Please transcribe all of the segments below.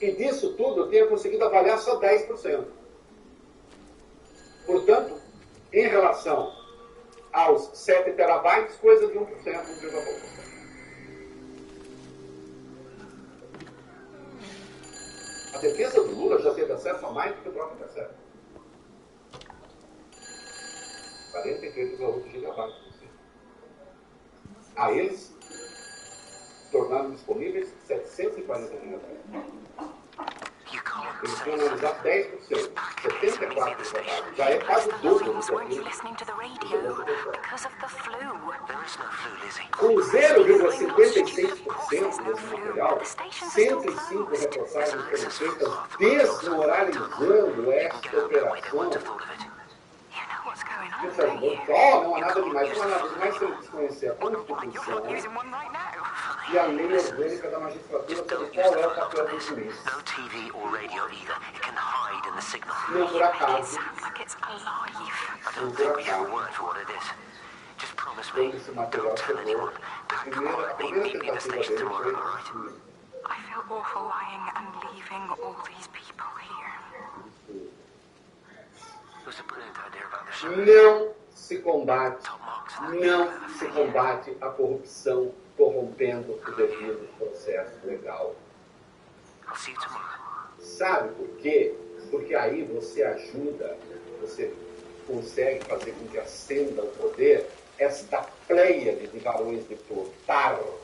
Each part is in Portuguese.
E disso tudo eu tenha conseguido avaliar só 10%. Portanto, em relação aos 7 terabytes, coisa de 1%, 1,pouco. A defesa do Lula já teve acesso a mais do que o próprio TSE. 43,8 gigabytes. A eles tornaram disponíveis 740 gigabytes. Eles vão analisar 10%, 74 gigabytes. Já é quase o dobro do que aquilo. Com 0,56% desse material, 105 reportagens foram feitas desmoralizando esta operação. Não há nada demais. Não há nada demais se ele desconhecer a Constituição e a lei orgânica da magistratura sobre qual é o papel do juiz. Não por acaso. Não por acaso. Quando esse material chegou, a primeira tentativa dele foi destruir. I feel awful lying and leaving all these people here. Não se combate a corrupção corrompendo o devido processo legal. Sabe por quê? Porque aí você ajuda, você consegue fazer com que ascenda o poder esta pleiade de varões de Plutarco,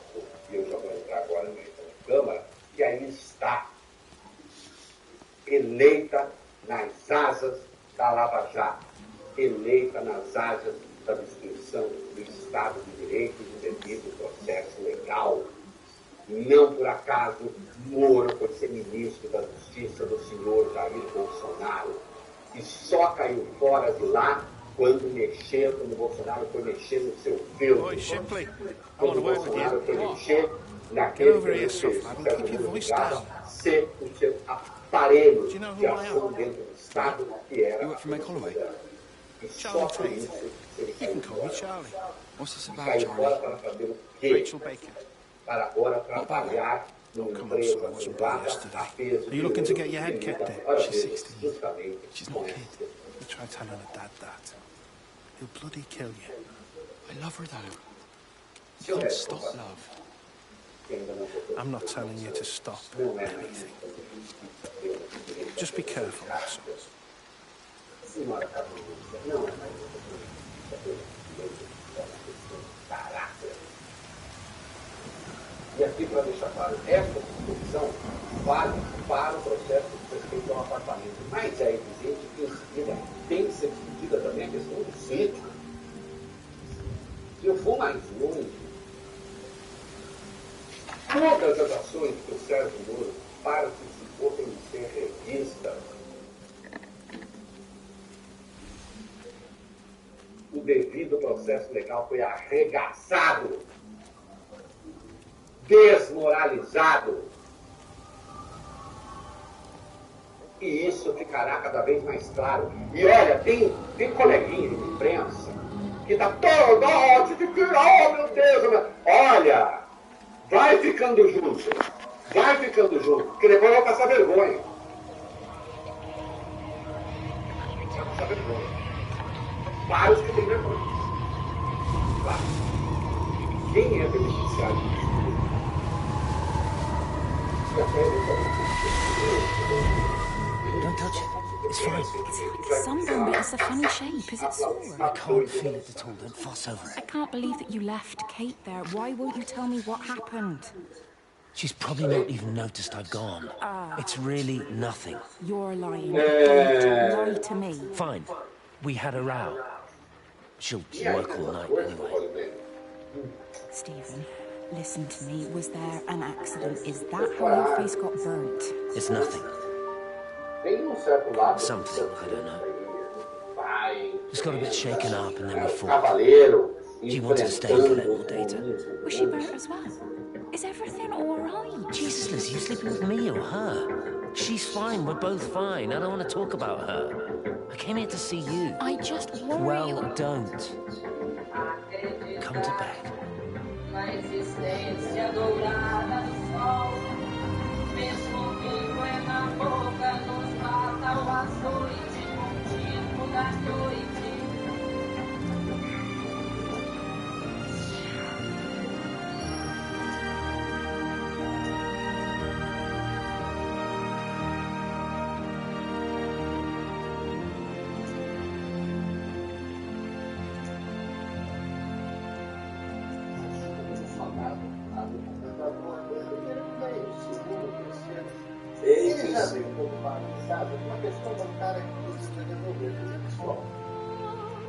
e eu já vou entrar agora na Câmara, que aí está eleita nas asas da Lava Jato, eleita nas asas da destruição do Estado de Direito e do devido processo legal. Não por acaso Moro foi ser ministro da Justiça do senhor Jair Bolsonaro e só caiu fora de lá quando o Bolsonaro foi mexer no seu filtro. Quando o Bolsonaro foi mexer naquele que ser o seu aparelho de ação dentro do Estado, que era e só por isso ele caiu fora. Caiu fora para fazer o quê? Para agora trabalhar numa empresa privada a peso de ouro. Justamente She's not kid. You try telling her dad that. He'll bloody kill you. I love her though. You can't stop love. I'm not telling you to stop anything. Just be careful, that's all. E aqui, para deixar claro, essa discussão vale para o processo de respeito ao apartamento. Mas é evidente que, em seguida, tem que ser discutida também a questão do sítio. Se eu for mais longe, todas as ações que o Sérgio Moro participou têm que ser revistas. O devido processo legal foi arregaçado, desmoralizado. E isso ficará cada vez mais claro. E olha, tem coleguinha de imprensa que está todo, oh meu Deus, olha, vai ficando junto, porque depois vai passar vergonha. Vai passar vergonha. Vários que têm vergonha. Claro. Quem é beneficiário disso? Don't touch it. It's fine. It's sunburn, but it's a funny shape. Is it sore? I can't feel it at all. Don't fuss over I it. can't believe that you left Kate there. Why won't you tell me what happened? She's probably not even noticed I've gone. It's really nothing. You're lying. Don't lie to me. Fine. We had a row. She'll work all night anyway. Stephen, listen to me. Was there an accident? Is that how your face got burnt? It's nothing. Something, I don't know. Just got a bit shaken up and then we fought. She wanted to stay and collect more data. Was she burnt as well? Is everything all right? Jesus, Liz, you sleeping with me or her? She's fine, we're both fine. I don't want to talk about her. I came here to see you. I just worry. Well, don't. Come to bed. Na existência dourada do sol, mesmo que já veio preocupado, sabe? Uma questão bancária que precisa resolver, pessoal.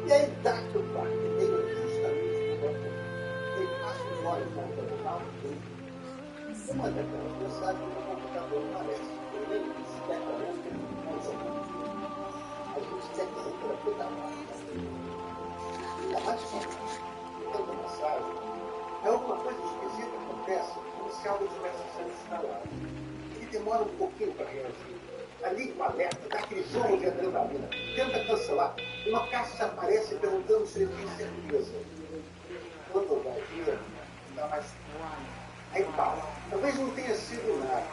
E a idade do pai veio justamente por ele passa os olhos na diagonal do tempo. Uma daquelas mensagens no computador aparece. Ele destaca muito mais alguns. A gente quer que seja toda a mais. Ainda mais fantástico. Toda mensagem. É alguma coisa esquisita que acontece como se algo tivesse sendo instalado. Ele demora um pouquinho para reagir. Liga o alerta, dá aquele jogo de adrenalina, tenta cancelar. Uma caixa aparece perguntando se ele tem certeza. Quando vai ver, está mais. Aí para. Talvez não tenha sido nada.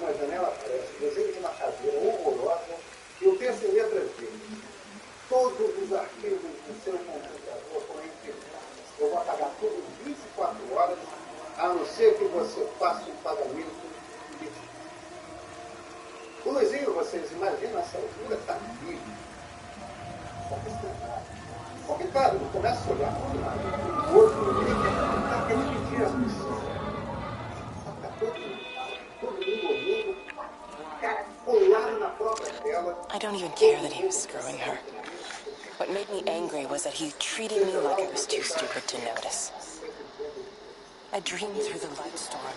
Uma janela aparece, desenho de uma caveira horrorosa, e o texto em letras verdes. Todos os arquivos do seu computador foram infectados. Eu vou apagar tudo em 24 horas, a não ser que você faça um pagamento. O Luizinho, vocês imaginam essa altura, está vivo. Porque, claro, ele começa a olhar para o lado, o outro, ele quer pedir as pessoas. Só que está todo mundo olhando, cara, colado na própria tela. I don't even care that he was screwing her. What made me angry was that he treated me like I was too stupid to notice. I dream through the light storm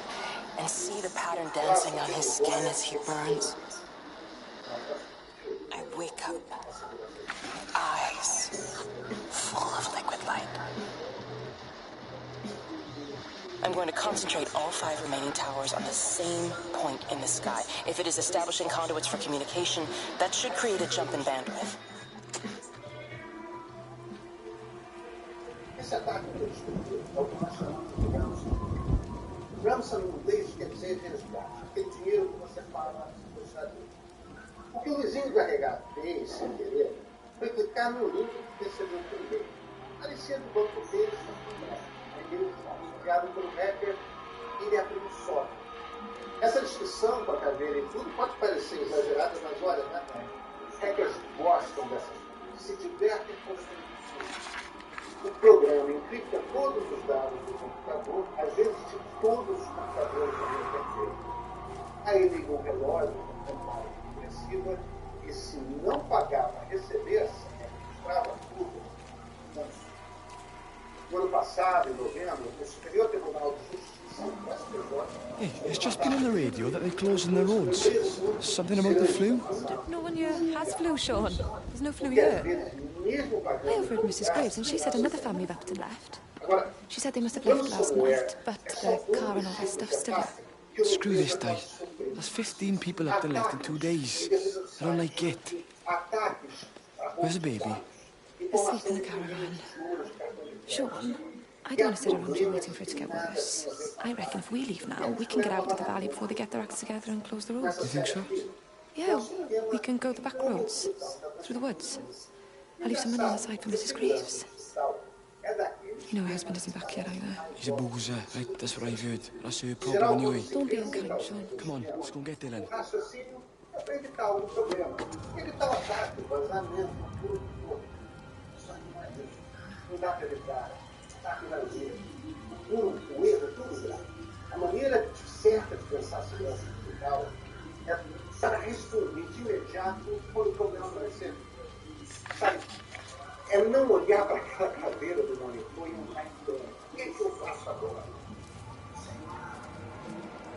and see the pattern dancing on his skin as he burns. I wake up, eyes full of liquid light. I'm going to concentrate all 5 remaining towers on the same point in the sky. If it is establishing conduits for communication, that should create a jump in bandwidth. Esse ataque destrutivo é o que nós chamamos de ransom. Ransom em inglês quer dizer resgate. Aquele dinheiro que você paga no Estado. O que o vizinho carregado fez, sem querer, foi clicar no link que recebeu por e-mail. Parecia do banco dele, e-mail enviado por um hacker, e ele abriu um software. Essa descrição com a caveira e tudo pode parecer exagerada, mas olha, né? Os hackers gostam dessas coisas, se divertem com isso. O programa encripta todos os dados do computador, às vezes de todos os computadores ao mesmo tempo. Aí liga um relógio com contagem regressiva e se não pagar para receber a senha, registrava tudo. No ano passado, em novembro, o Superior Tribunal de Justiça, o STJ... Hey, it's just been on the radio that they're closing the roads. Something about the flu? No one here has flu, Sean. There's no flu here. I overheard Mrs. Graves, and she said another family of Upton left. She said they must have left last night, but their car and all that stuff's still here. Screw this day. There's 15 people up there left in 2 days. I don't like it. Where's the baby? Asleep in the caravan. Sean, I don't want to sit around here waiting for it to get worse. I reckon if we leave now, we can get out of the valley before they get their acts together and close the roads. You think so? Yeah, we can go the back roads, through the woods. I'll leave some money on the side for Mrs. Graves. You know her husband isn't back yet either. He's a boozer, right? That's what I've heard. That's her problem anyway. Don't be unkind, Sean. Come on, let's go and get Dylan. Não dá para evitar. Está aqui na vida. O erro é tudo grave. A maneira certa de pensar a segurança digital é para responder de imediato quando o problema aparecer. Sabe? É não olhar para aquela cadeira do monitor e não estar então. O que eu faço agora?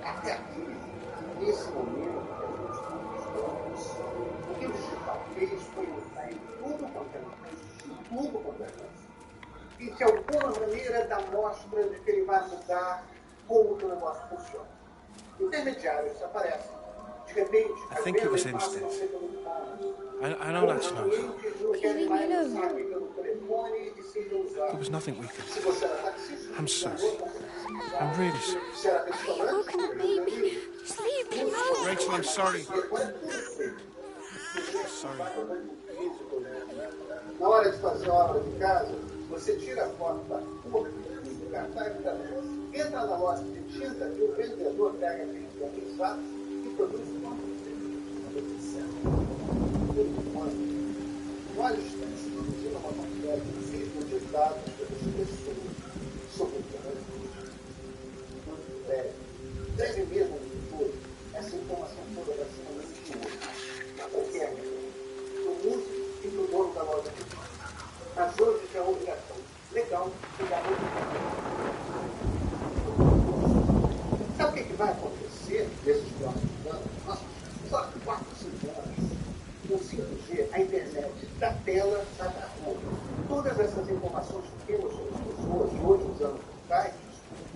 Até aqui, nesse momento, o que o digital fez foi mostrar em tudo quanto é coisa. E de alguma maneira dá mostra de que ele vai mudar como que o negócio funciona. Intermediários aparecem. De repente, I think it was instant. I know that's not. Can you leave me alone? There was nothing we could do. I'm sorry. I'm really sorry. Why are you woken up, baby? Just leave me alone. Rachel, I'm sorry. Sorry. Na hora de fazer a obra de casa, você tira a foto da cor, do cartaz da luz, entra na loja de tinta e o vendedor pega aquele exato e produz uma olha os testes, tira uma matéria, ciclo de dados das pessoas sobre o trânsito. Deve mesmo um futuro informação toda vai ser na qualquer o uso e do dono da loja. Mas hoje é a obrigação legal de dar Sabe o que vai acontecer nesses próximos anos? Só 4, 5 anos. Com 5G, a internet da tela está na rua. Todas essas informações que temos sobre as pessoas de hoje, uns anos atrás,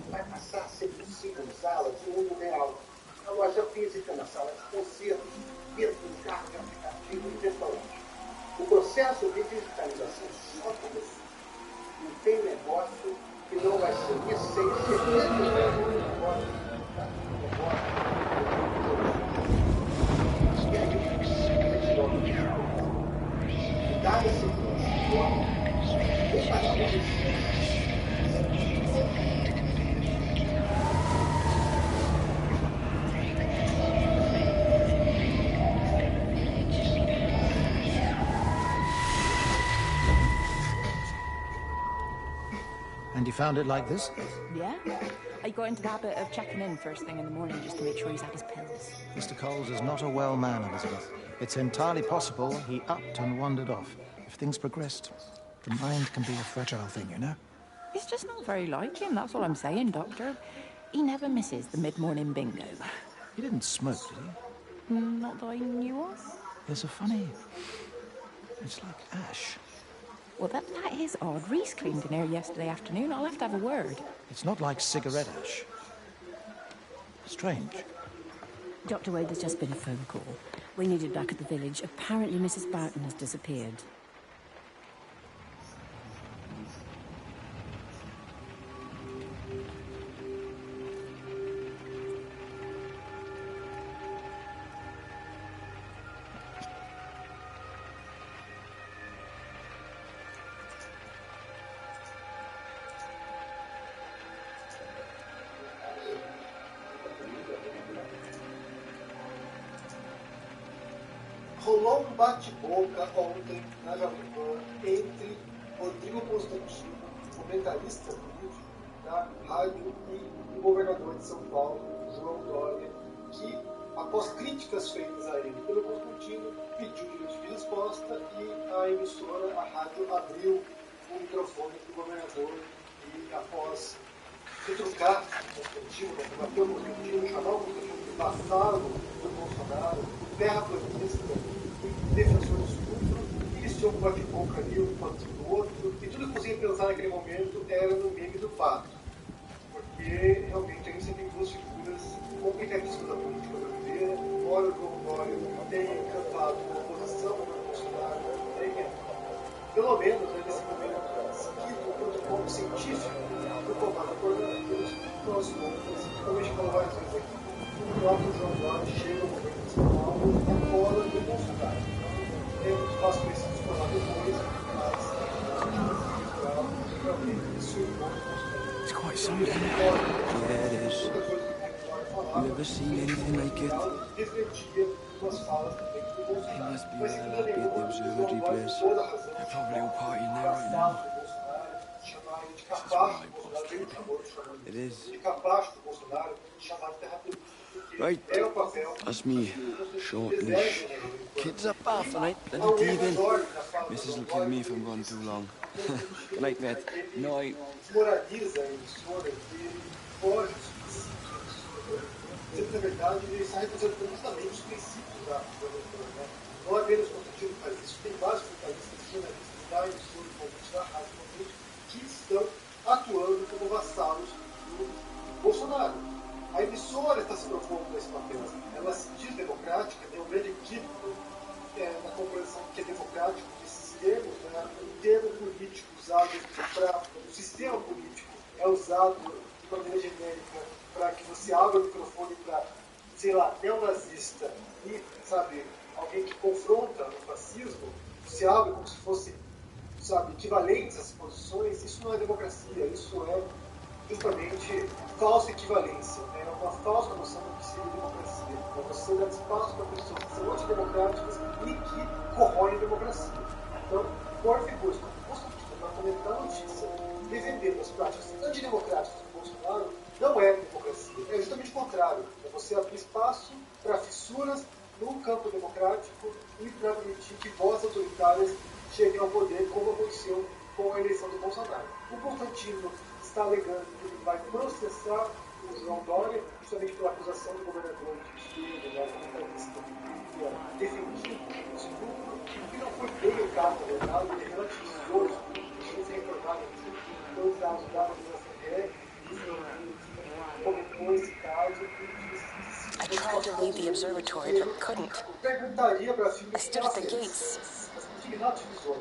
vai passar a ser possível usá-las no mundo real. A loja física, na sala de concertos, dentro do carro de aplicativo e restaurante. O processo de digitalização só começou. Não tem negócio que não vai ser de 6, 70 negócios. E aí, dada essa situação, vem parar uma And you found it like this? Yeah. I got into the habit of checking in first thing in the morning just to make sure he's had his pills. Mr. Coles is not a well man, Elizabeth. It's entirely possible he upped and wandered off. If things progressed, the mind can be a fragile thing, you know? It's just not very like him, that's all I'm saying, Doctor. He never misses the mid-morning bingo. He didn't smoke, did he? Not that I knew of. There's a funny... It's like ash. Well, that is odd. Reese cleaned in here yesterday afternoon. I'll have to have a word. It's not like cigarette ash. Strange. Dr. Wade, there's just been a phone call. We needed back at the village. Apparently Mrs. Boughton has disappeared. Rolou um bate-boca ontem na Jovem Pan entre Rodrigo Constantino, comentarista político da rádio, e o governador de São Paulo, João Dória, que, após críticas feitas a ele pelo Constantino, pediu direito de resposta e a emissora, a rádio, abriu o microfone do governador e, após retrucar o Constantino, bater o Constantino, chamar o Constantino de vassalo do Bolsonaro, terraplanista e defensor do estupro, eles tinham um bate-boca ali, um contra o outro, e tudo que eu conseguia pensar naquele momento era no meme do pato, porque realmente a gente tem duas figuras complicadíssimas da política brasileira, embora o João Dória tenha encantado com a oposição do Bolsonaro, tenha, pelo menos nesse momento, seguido o protocolo científico do combate ao coronavírus, nós vamos, como a gente falou várias vezes aqui, o próprio João Dória chega ao governo de São Paulo e cola do Bolsonaro. É muito fácil para se discutir depois, mas realmente isso é It's quite sad, isn't it? Yeah, it is. You've never seen anything like it. They must be well happy at the observatory place. They're probably all partying there right now. That's what I was thinking. It is. Right, that's me, shortish. Kids up half the night, bloody teething. Missus will kill me if I'm gone too long. Good night, mate. Night. Moraliza a emissora dele, foge dos princípios, na verdade, ele está representando justamente os princípios da emissora, né? Não apenas o Constantino faz isso, tem vários jornalistas, jornalistas da emissora, convite da rádio, convite, que estão atuando como vassalos do Bolsonaro. A emissora está se propondo nesse papel. Ela se diz democrática, tem um grande equívoco na compreensão que é democrático desses termos, né? O termo político usado para o sistema político é usado de maneira genérica para que você abra o microfone para, sei lá, neonazista e, sabe, alguém que confronta o fascismo, se abre como se fosse, sabe, equivalentes às posições. Isso não é democracia, isso é justamente falsa equivalência, é uma falsa noção do que seria democracia. É você dar espaço para pessoas que são antidemocráticas e que corroem a democracia. Então, por figuras como o Constantino, para comentar a notícia, defendendo as práticas antidemocráticas do Bolsonaro, não é democracia, é justamente o contrário. É você abrir espaço para fissuras no campo democrático e para permitir que vozes autoritárias cheguem ao poder, como aconteceu com a eleição do Bolsonaro. O Constantino está alegando que ele vai processar o João Dória, justamente pela acusação do governador de esquerda, da comentarista, que defendia o estupro, que não foi bem o caso, na verdade, ele é relativizoso, ele se recordava que dois dados da organização REC, comentou esse caso e disse. I tried to leave the observatory, but couldn't. I stood at the gates,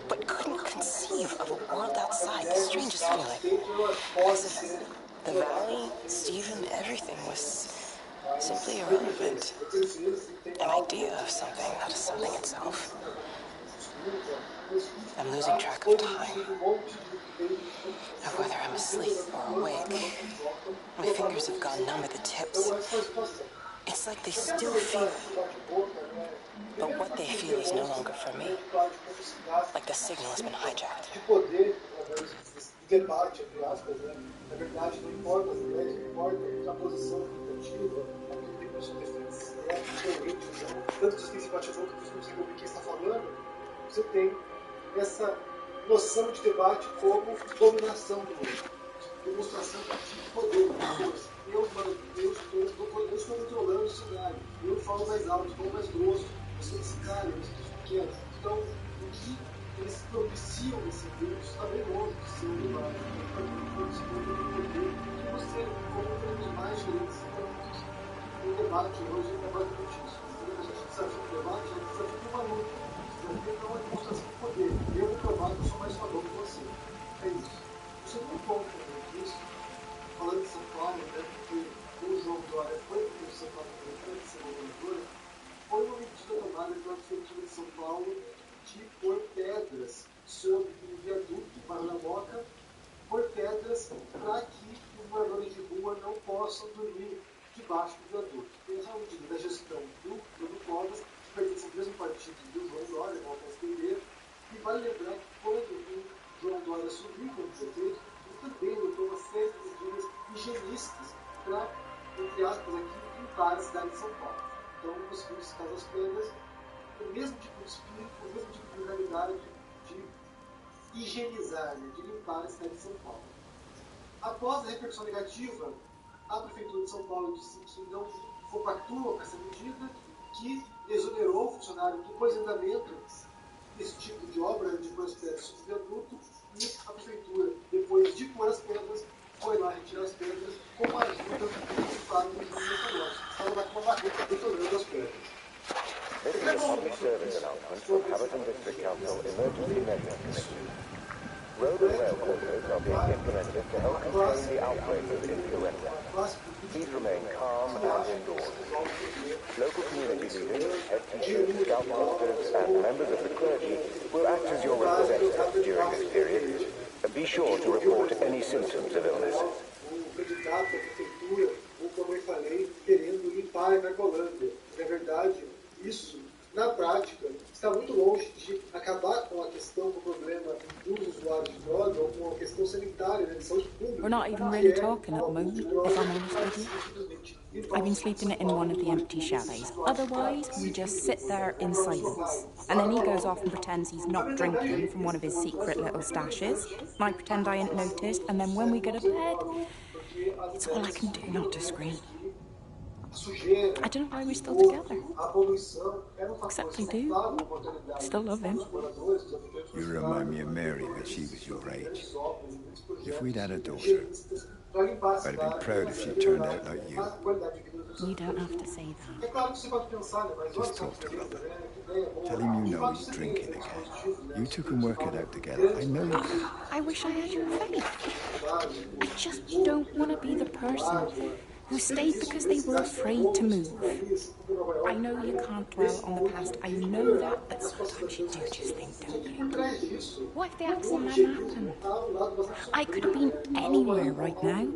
but couldn't conceive of a world outside. The strangest feeling. As if the valley, Stephen, everything was simply irrelevant. An idea of something, not a something itself. I'm losing track of time, of whether I'm asleep or awake. My fingers have gone numb at the tips. It's like they still feel, but what they feel is no longer for me. Like the signal has been hijacked. Debate, entre aspas, né? Na verdade, não importa as ideias, não importa a posição tentativa, aquilo que a pessoa defende, diferente, tanto que tem simpatias ou outros, não sei o que está falando, você tem essa noção de debate como dominação do outro, demonstração de poder, de força. Eu estou controlando o cenário, eu falo mais alto, falo mais grosso, eu sou esse cara, eu sou pequeno. Então, o que eles propiciam nesse vídeo está bem longe de ser um debate. Que você, como temos mais diferentes pontos, o debate hoje é basicamente isso. A gente desafia o debate, a gente desafia uma luta. Desafia não uma demonstração de poder. Eu vou provar que eu sou mais maduro que você. É isso. O segundo ponto disso, falando de São Paulo, né, porque o João Dória foi para São Paulo para ser governador, foi uma medida tomada pela Prefeitura de São Paulo de pôr pedras sobre o viaduto para a Moca, pôr pedras para que os moradores de rua não possam dormir debaixo do viaduto. Essa é uma medida da gestão do Covas, que pertence ao mesmo partido do João Dória, não ao PSDB, e vale lembrar que quando o João Dória assumiu como prefeito, ele também adotou uma série de medidas higienistas para, entre aspas, aqui, limpar a cidade de São Paulo. Então, conseguiu citar as pedras, o mesmo tipo de espírito, o mesmo tipo de realidade de higienizar, de limpar a cidade de São Paulo. Após a repercussão negativa, a Prefeitura de São Paulo disse que não compactua com essa medida, que exonerou o funcionário do coisinamento desse tipo de obra, de pôr as pedras sobre o viaduto, e a Prefeitura, depois de pôr as pedras, foi lá retirar as pedras com a ajuda do Fábio do Negócio. Estava lá com uma barreira detonando as pedras. This is a public service announcement from Haverton District Council Emergency Measures Committee. Road and rail closures are being implemented to help contain the outbreak of influenza. Please remain calm and indoors. Local community leaders, head teachers, scout masters, and members of the clergy will act as your representatives during this period. Be sure to report any symptoms of illness. Como eu falei, querendo limpar a Cracolândia. Na verdade, isso, na prática, está muito longe de acabar com a questão, com o problema dos usuários de droga ou com a questão sanitária, de saúde pública. We're not even really talking at the moment, if I'm honest with you. I've been sleeping in one of the empty chalets. Otherwise, we just sit there in silence. And then he goes off and pretends he's not drinking from one of his secret little stashes. And I pretend I ain't noticed, and then when we go to bed, it's all I can do not to scream. I don't know why we're still together. Except I do. I still love him. You remind me of Mary when she was your age. If we'd had a daughter, I'd have been proud if she turned out like you. You don't have to say that. Just talk to Robert. Tell him you know he's drinking again. You two can work it out together. I know you can. I wish I had your faith. I just don't want to be the person who stayed because they were afraid to move. I know you can't dwell on the past, I know that, but sometimes you do just think, don't you? What if the accident hadn't happened? I could have been anywhere right now,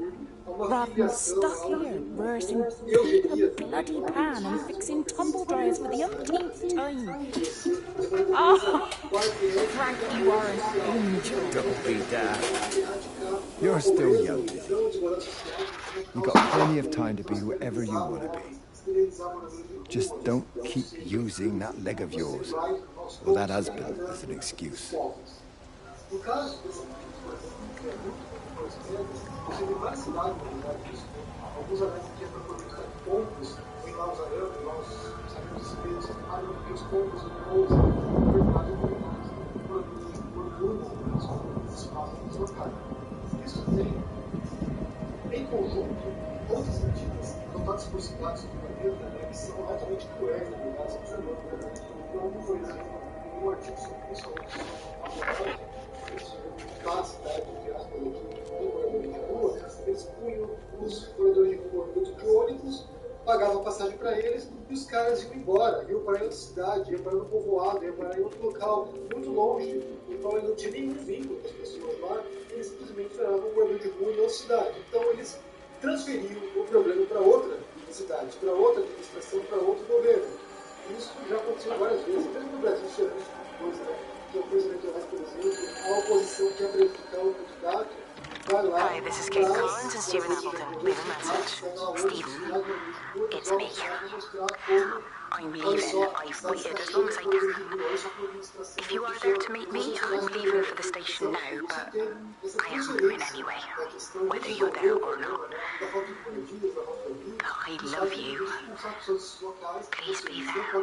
rather than stuck here, rehearsing Peter Bloody Pan and fixing tumble dryers for the umpteenth time. Oh, Frank, you are an angel. Don't be daft. You're still young, Lizzie. You've got plenty of time to be whoever you want to be. Just don't keep using that leg of yours, or that husband, as an excuse. No caso dessa que é muito você tem várias cidades, na verdade, isso, né? Alguns anéis aqui é para conectar pontos, tem lá os arames, lá os espelhos, tem os pontos em pouso, verdade, por espaço deslocado. Isso tem, em conjunto, outras medidas adotadas por cidades do planeta, né, que são altamente cruéis, na verdade, são humanos, né? Então, por exemplo, um artigo sobre isso, a cidade de aspas aqui, moradores de rua, eles punham os moradores de rua dentro de ônibus, pagavam passagem para eles e os caras iam embora, iam para outra cidade, iam para outro povoado, iam para outro local muito longe, no qual ele não tinha nenhum vínculo com as pessoas lá, eles simplesmente esperavam um morador de rua em outra cidade. Então eles transferiam o problema para outra cidade, para outra administração, para outro governo. Isso já aconteceu várias vezes, mesmo no Brasil, isso é uma coisa, né? Eleitorais, por exemplo, a oposição quer prejudicar o candidato, vai lá. Hi, this is Kate Collins and Stephen Appleton. Leave a message. Stephen, it's me. I'm leaving. I've waited as long as I can. If you are there to meet me, I'm leaving for the station now, but I am going anyway, whether you're there or not. I love you. Please be there. I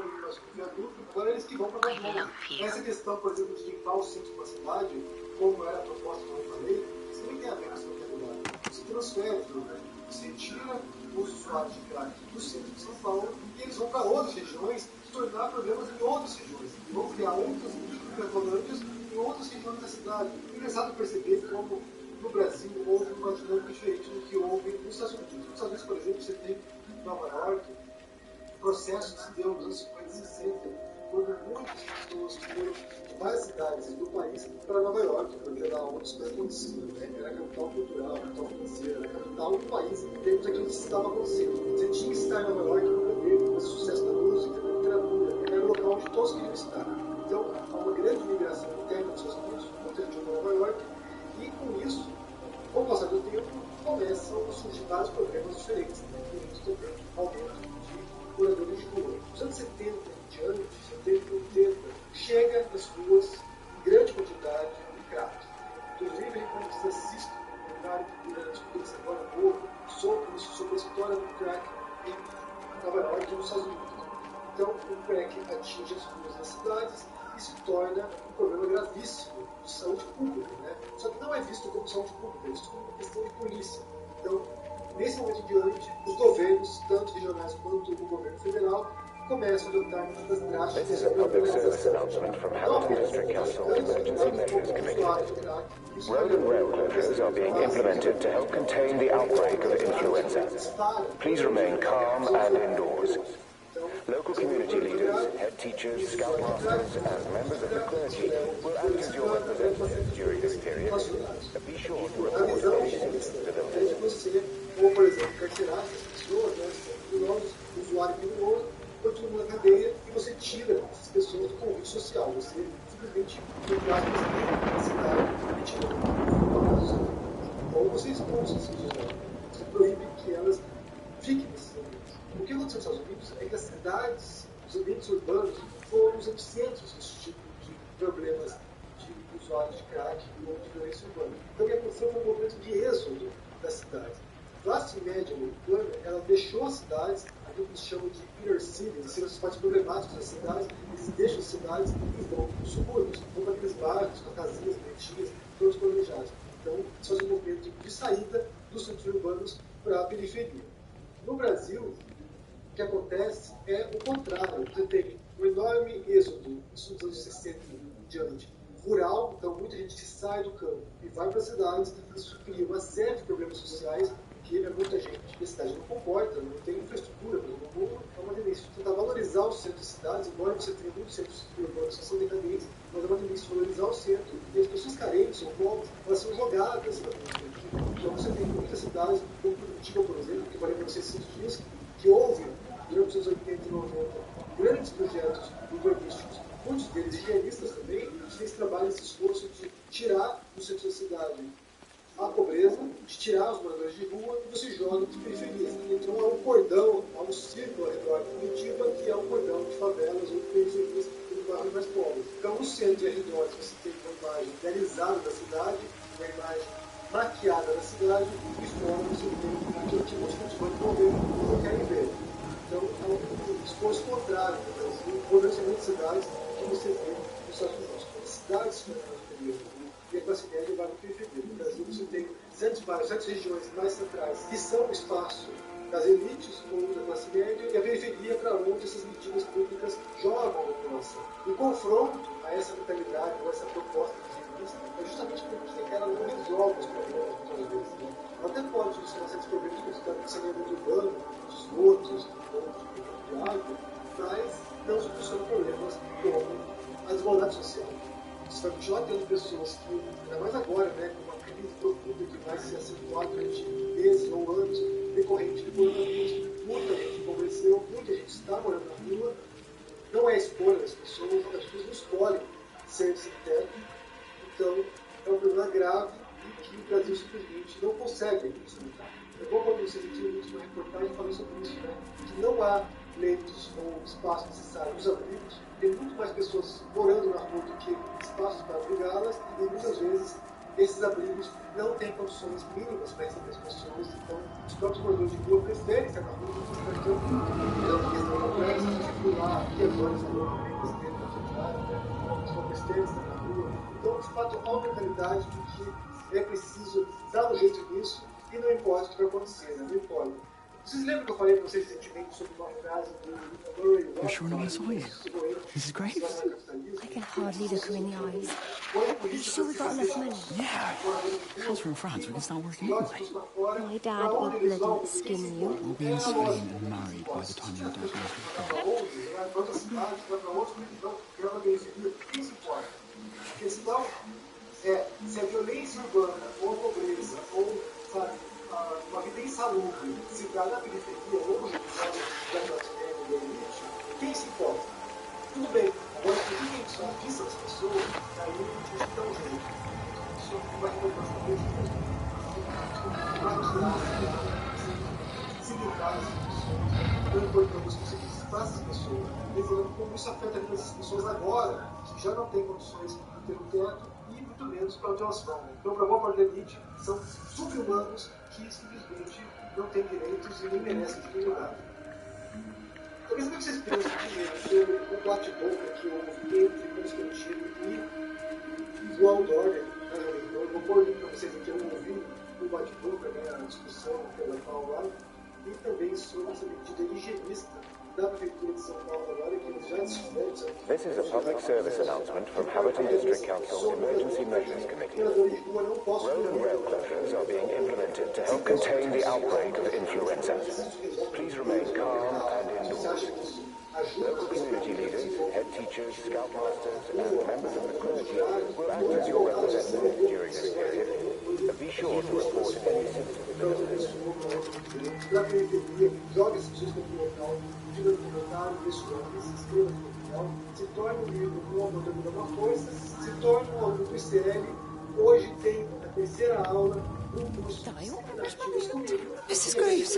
love you. Essa questão, por exemplo, de limpar o centro da cidade, como era a proposta que eu falei, isso nem tem a ver com a cidade. Se transfere, você retira os usuários de crack do centro de São Paulo e eles vão para outras regiões se tornar problemas em outras regiões. E vão criar outras microcolônias em outras regiões da cidade. É engraçado perceber como no Brasil houve uma dinâmica diferente do que houve nos Estados Unidos. Nos Estados Unidos, por exemplo, você tem em Nova York processo que se deu nos anos 50 e 60, quando muitas pessoas foram de várias cidades do país para Nova York, porque era onde as coisas aconteciam, né? Era a capital cultural, a capital financeira, era a capital do país em termos daquilo que estava acontecendo. Você tinha que estar em Nova York para poder fazer sucesso na música, na literatura, era o local onde todos queriam estar. Então, há uma grande migração interna dos Estados Unidos, muita gente para Nova York, e com isso, com o passar do tempo, começam a surgir vários problemas diferentes, incluindo também aumento de moradores de rua. Nos anos 70 em diante, 70 e 80, chega nas ruas em grande quantidade de crack. Inclusive, quando você assiste o documentário que a Netflix agora há pouco sobre a história do crack em Nova York e nos Estados Unidos. Então, o crack atinge as ruas das cidades e se torna um problema gravíssimo de saúde pública, né? Só que não é visto como saúde pública, é visto como uma questão de polícia. Então, nesse momento em diante, os governos, tanto regionais quanto o governo federal, começam a adotar medidas drásticas. This is a public service announcement from Hamilton District Council Emergency Measures Committee. Road and rail closures are being implemented to help contain the outbreak of influenza. Please remain calm and indoors. Local community leaders, head teachers, scoutmasters, and members of the clergy will act as your representatives during this period. Be sure to report any symptoms to them. Você, ou por exemplo, carcerar essas pessoas, né, são usuário criminoso, continua na cadeia e você tira essas pessoas do convívio social. Você simplesmente traz a cidade e tira ou você expulsa essas pessoas. Você proíbe que elas fiquem nesses ambientes. O que aconteceu nos Estados Unidos é que as cidades, os ambientes urbanos, foram os epicentros desse tipo de problemas de usuários de crack ou de violência urbana. Então, o que aconteceu foi um movimento de êxodo das cidades. A classe média americana, ela deixou as cidades, aquilo que eles chamam de inner cities, as cidades mais problemáticas das cidades, eles deixam as cidades e vão para os subúrbios, vão para aqueles bairros, com casinhas bonitinhas, todos planejados. Então, eles fazem um movimento de saída dos centros urbanos para a periferia. No Brasil, o que acontece é o contrário. Você tem um enorme êxodo, isso nos anos 60 em diante, rural, então muita gente que sai do campo e vai para as cidades, isso cria uma série de problemas sociais, que é muita gente, e a cidade não comporta, não tem infraestrutura, não é uma tendência de tentar valorizar o centro das cidades, embora você tenha muitos centros urbanos que são decadentes, mas é uma tendência de valorizar o centro, e as pessoas carentes ou pobres, elas são jogadas para dentro. Então você tem muitas cidades, como Curitiba, por exemplo, que falei para vocês esses dias, que houve, durante os anos 80 e 90, grandes projetos urbanísticos, muitos deles higienistas também, que fez trabalho, esse esforço de tirar do centro da cidade a pobreza, de tirar os moradores de rua e você joga para as periferias. Então é um cordão, é um um círculo ao redor de Curitiba, que é um cordão de favelas ou periferias dos bairros mais pobres. Então, no centro e arredores, você tem uma imagem idealizada da cidade, uma imagem maquiada da cidade, e fora você tem aquele tipo de funções que não querem ver. Então, é um esforço contrário no Brasil, governança de cidades que você vê nos Estados Unidos. Quando cidades e a classe média vai para a periferia. No Brasil, você tem certas regiões mais centrais que são o espaço das elites ou da classe média e a periferia para onde essas medidas públicas jogam a população. O confronto a essa mentalidade ou essa proposta de revista é justamente porque ela não resolve os problemas muitas vezes. Né? Ela até pode solucionar certos problemas de saneamento urbano, de esgotos, ou de água, mas não soluciona problemas como a desigualdade social. Você vai continuar tendo pessoas que, ainda mais agora, né, com uma crise profunda que vai se acentuar durante meses ou anos, decorrente de coronavírus, muita gente empobreceu, muita gente está morando na rua, não é escolha das pessoas, as pessoas não escolhem ser sem teto, então é um problema grave e que o Brasil simplesmente não consegue solucionar. É bom quando vocês aqui no última reportagem falando sobre isso, né? Que não há leitos ou espaço necessário nos abrigos, tem muito mais pessoas morando na rua do que espaços para abrigá-las, e muitas vezes esses abrigos não têm condições mínimas para receber as pessoas, então os próprios moradores de rua preferem estar na rua do que estar de abrigo. É uma questão complexa, a gente viu lá, e agora falou também besteira na fechada, né? São besteiras estar na rua. Então, de fato, há uma mentalidade de que é preciso dar um jeito nisso, e não importa o que vai acontecer, né? Não importa. Vocês lembram que eu falei para vocês recentemente sobre uma frase do Murray? You're sure no one saw you? Mrs. Graves? I can hardly look her in the eyes. Are you sure we got enough money? Yeah. Because we're in France, we can start working anyway. My dad will bloody skin you. We'll be in Spain and married by the time your dad goes to se a violência urbana ou a pobreza ou, sabe, uma vida insalubre se dá na periferia ou no da classe média da elite, quem se importa? Tudo bem, agora por que a gente só avisa as pessoas, aí a gente dá um jeito. Isso vai revoltar as pessoas. Se livrar das pessoas, não importante você visitar essas pessoas, lembrando como isso afeta a vida dessas pessoas agora, que já não têm condições de ter um teto, e muito menos para onde elas vão. Então, para a boa parte da elite, são sub-humanos que simplesmente não têm direitos e nem merecem dignidade. Talvez o que vocês pensam primeiro sobre o bate-boca que houve entre Constantino e o Aldorne, eu vou pôr o link para vocês aqui, eu ouvi o bate-boca, né, a discussão pela Paulo lá, e também sobre essa medida higienista da Prefeitura de São Paulo agora, que eles já disseram. This is a public service announcement from Haverton District Council's Emergency Measures Committee. Road and rail closures are being implemented to help contain the outbreak of influenza. Please remain calm and indoors. Local community leaders, head teachers, scoutmasters, and members of the clergy will act as your representatives during this period. Be sure to report any symptoms of illness. Se torne um livro com uma de alguma coisa, se torne um aluno do ICL. Hoje tem a terceira aula do curso. Mrs. Graves.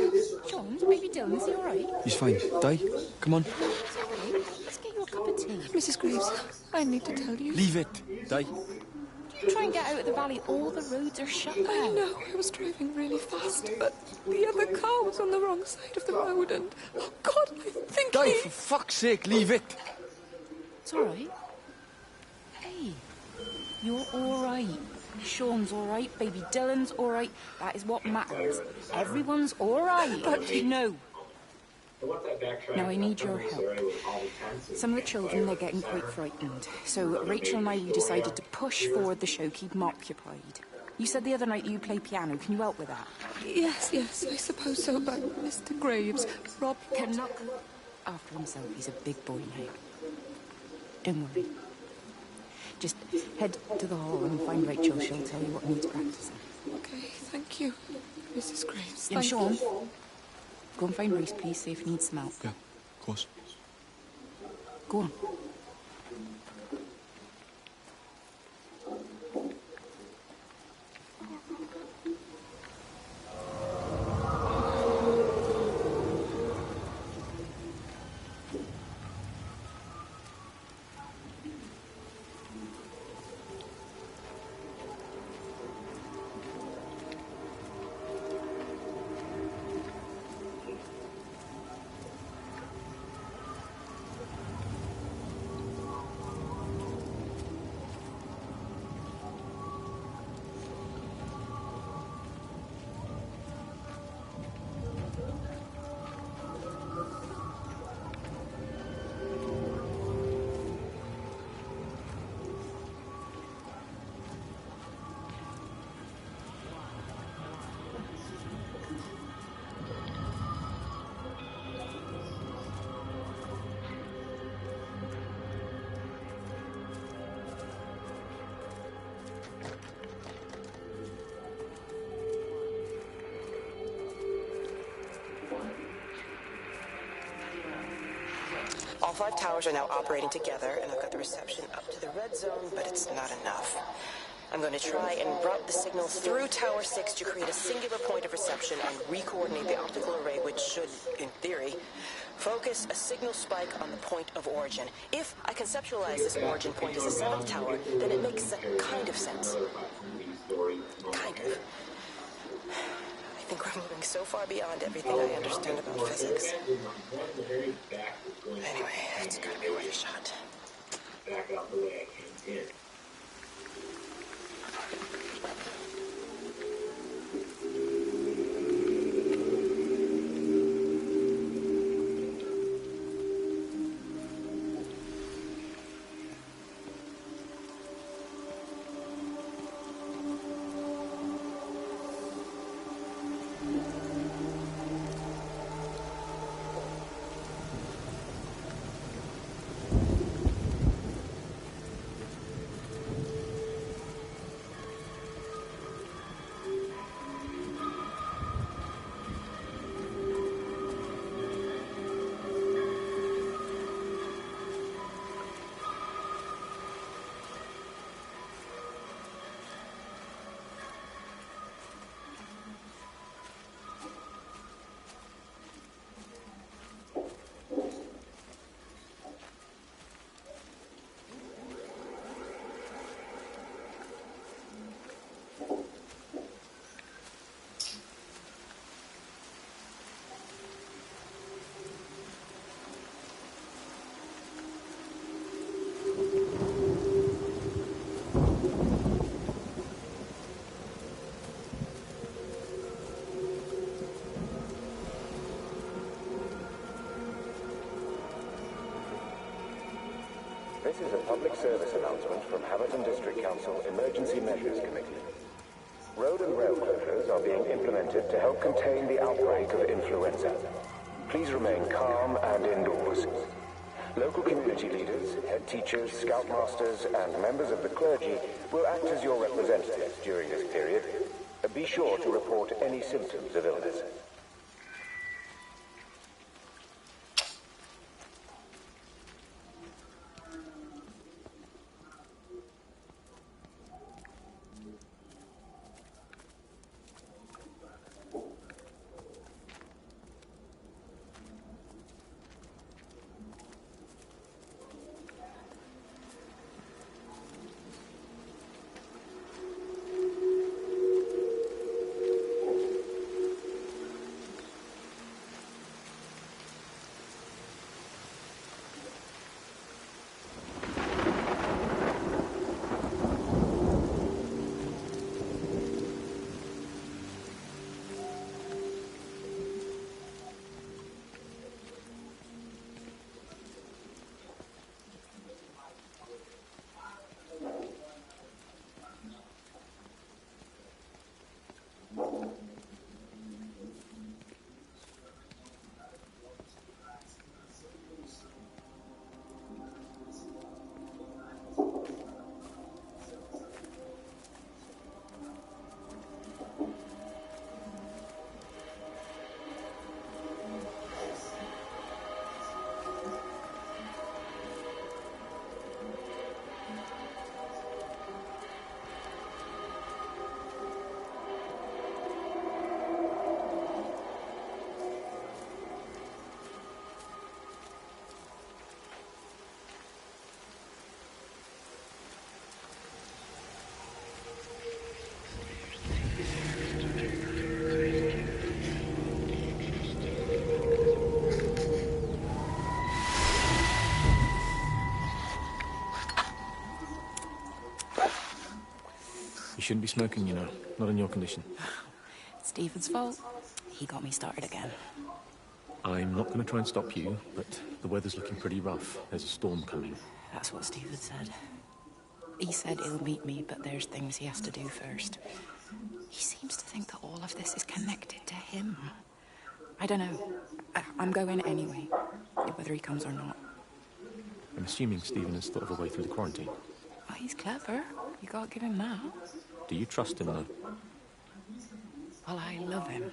John, baby Dylan, is he all right? He's fine. Di, come on. Sorry, let's get you a cup of tea. Mrs. Graves, I need to tell you. Leave it, Di. Try and get out of the valley. All the roads are shut now. I know. I was driving really fast, but the other car was on the wrong side of the road, and oh God, I think Di, for fuck's sake, leave it. It's all right. Hey, you're all right. Sean's all right. Baby Dylan's all right. That is what matters. Everyone's all right. But no. Now I need your help. Some of the children, they're getting quite frightened. So Rachel and I, we decided to push forward the show, keep them occupied. You said the other night you play piano. Can you help with that? Yes, I suppose so, but Mr. Graves, Rob cannot go after himself. He's a big boy now. Don't worry. Just head to the hall and find Rachel. She'll tell you what needs practicing. Okay, thank you, Mrs. Graves. And Sean, go and find Reese, please, see if he needs some help. Yeah, of course. Go on. All 5 towers are now operating together, and I've got the reception up to the red zone, but it's not enough. I'm going to try and route the signal through Tower 6 to create a singular point of reception and re-coordinate the optical array, which should, in theory, focus a signal spike on the point of origin. If I conceptualize this origin point as the 7th tower, then it makes a kind of sense. Kind of. I think we're moving so far beyond everything I understand about physics. Anyway, it's gotta be worth a shot. Back out the way I came in. This is a public service announcement from Hamilton District Council Emergency Measures Committee. Road and rail closures are being implemented to help contain the outbreak of influenza. Please remain calm and indoors. Local community leaders, head teachers, scoutmasters, and members of the clergy will act as your representatives during this period. Be sure to report any symptoms of illness. You shouldn't be smoking, you know. Not in your condition. It's Stephen's fault. He got me started again. I'm not going to try and stop you, but the weather's looking pretty rough. There's a storm coming. That's what Stephen said. He said he'll meet me, but there's things he has to do first. He seems to think that all of this is connected to him. I don't know. I'm going anyway, whether he comes or not. I'm assuming Stephen has thought of a way through the quarantine. Oh, he's clever. You can't give him that. Do you trust him, though? Well, I love him.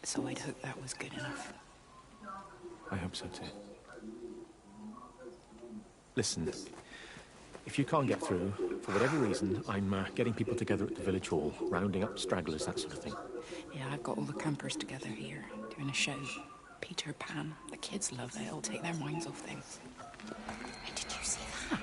So I'd hope that was good enough. I hope so, too. Listen, if you can't get through, for whatever reason, I'm getting people together at the village hall, rounding up stragglers, that sort of thing. Yeah, I've got all the campers together here, doing a show. Peter Pan. The kids love it. It'll take their minds off things. Hey, did you see that?